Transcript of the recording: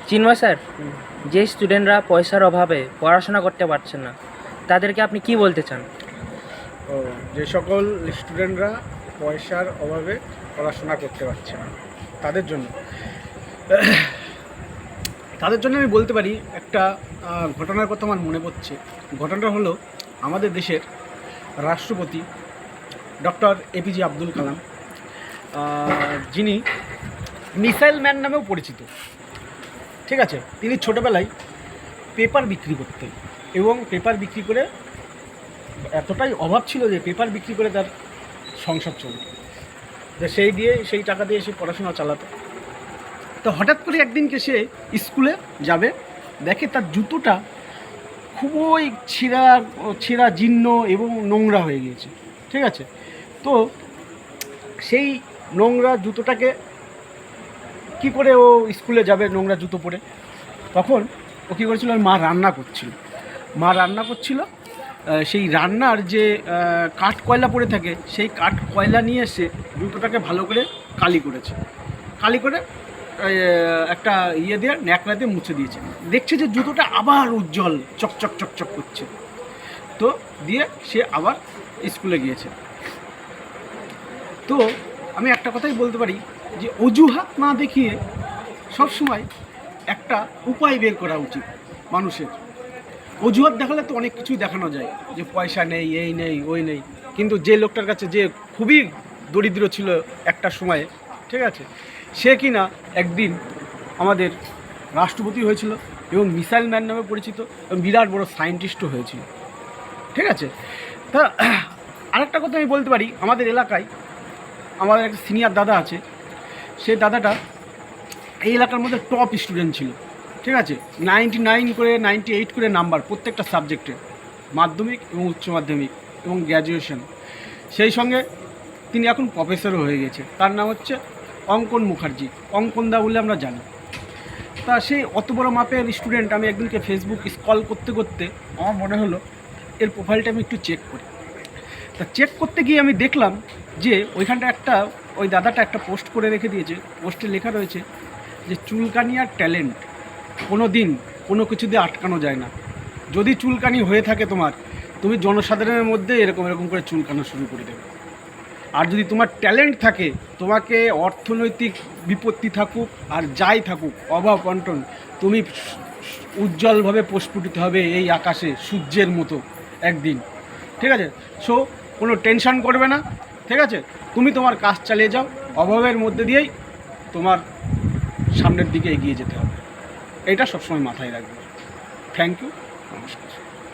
চিন্ময় sir, যে স্টুডেন্টরা পয়সার অভাবে পড়াশোনা করতে পারছে না, তাদেরকে আপনি কি বলতে চান? ও, যে সকল স্টুডেন্টরা পয়সার অভাবে পড়াশোনা করতে পারছে না তাদের জন্য আমি বলতে পারি একটা ঘটনার কথা আমার মনে পড়ছে। ঘটনাটা হলো আমাদের দেশের রাষ্ট্রপতি ডক্টর এপিজে আব্দুল কালাম, যিনি মিসাইল ম্যান নামেও পরিচিত। ঠিক আছে, তিনি ছোটোবেলায় পেপার বিক্রি করতেন এবং পেপার বিক্রি করে এতটাই অভাব ছিল যে পেপার বিক্রি করে তার সংসার চলত, যে সেই টাকা দিয়ে সে পড়াশোনা চালাতো। তো হঠাৎ করে একদিনকে সে স্কুলে যাবে, দেখে তার জুতোটা খুবই ছেঁড়া জীর্ণ এবং নোংরা হয়ে গিয়েছে। ঠিক আছে, তো সেই নোংরা জুতোটাকে কি করে ও স্কুলে যাবে নোংরা জুতো পরে? তখন ও কী করেছিল, মা রান্না করছিল। সেই রান্নার যে কাঠ কয়লা পড়ে থাকে, সেই কাঠ কয়লা নিয়ে এসে জুতোটাকে ভালো করে কালি করে একটা দিয়ে ন্যাকড়া দিয়ে মুছে দিয়েছে। দেখছে যে জুতোটা আবার উজ্জ্বল চকচক করছে। তো দিয়ে সে আবার স্কুলে গিয়েছে। তো আমি একটা কথাই বলতে পারি যে অজুহাত না দেখিয়ে সবসময় একটা উপায় বের করা উচিত মানুষের। অজুহাত দেখালে তো অনেক কিছুই দেখানো যায়, যে পয়সা নেই, এই নেই, ওই নেই। কিন্তু যে লোকটার কাছে, যে খুবই দরিদ্র ছিল একটা সময়ে, ঠিক আছে, সে কিনা একদিন আমাদের রাষ্ট্রপতি হয়েছিল এবং মিসাইল ম্যান নামে পরিচিত এবং বিরাট বড় সায়েন্টিস্টও হয়েছিল। ঠিক আছে, তা আরেকটা কথা আমি বলতে পারি, আমাদের এলাকায় আমাদের একটা সিনিয়র দাদা আছে। সেই দাদাটা এই এলাকার মধ্যে টপ স্টুডেন্ট ছিল। ঠিক আছে, 99 করে 98 করে নাম্বার প্রত্যেকটা সাবজেক্টে, মাধ্যমিক এবং উচ্চ মাধ্যমিক এবং গ্র্যাজুয়েশন। সেই সঙ্গে তিনি এখন প্রফেসরও হয়ে গেছে। তার নাম হচ্ছে অঙ্কন মুখার্জি, অঙ্কনদা বলে আমরা জানি। তা সেই অত বড় মাপের স্টুডেন্ট, আমি একদিনকে ফেসবুক স্ক্রল করতে করতে আমার মনে হলো এর প্রোফাইলটা আমি একটু চেক করি। তা চেক করতে গিয়ে আমি দেখলাম যে ওইখানটা ওই দাদাটা একটা পোস্ট করে রেখে দিয়েছে। পোস্টে লেখা রয়েছে যে চুলকানি আর ট্যালেন্ট কোনো দিন কোনো কিছু দিয়ে আটকানো যায় না। যদি চুলকানি হয়ে থাকে তুমি জনসাধারণের মধ্যে এরকম করে চুলকানো শুরু করে দেবে। আর যদি তোমার ট্যালেন্ট থাকে, তোমাকে অর্থনৈতিক বিপত্তি থাকুক আর যাই থাকুক, অভাব অনটন, তুমি উজ্জ্বলভাবে প্রস্ফুটিত হবে এই আকাশে সূর্যের মতো একদিন। ঠিক আছে, সো কোনো টেনশন করবে না। ঠিক আছে, তুমি তোমার কাজ চালিয়ে যাও, অভাবের মধ্যে দিয়েই তোমার সামনের দিকে এগিয়ে যেতে হবে। এটা সবসময় মাথায় রাখবে। থ্যাংক ইউ, নমস্কার।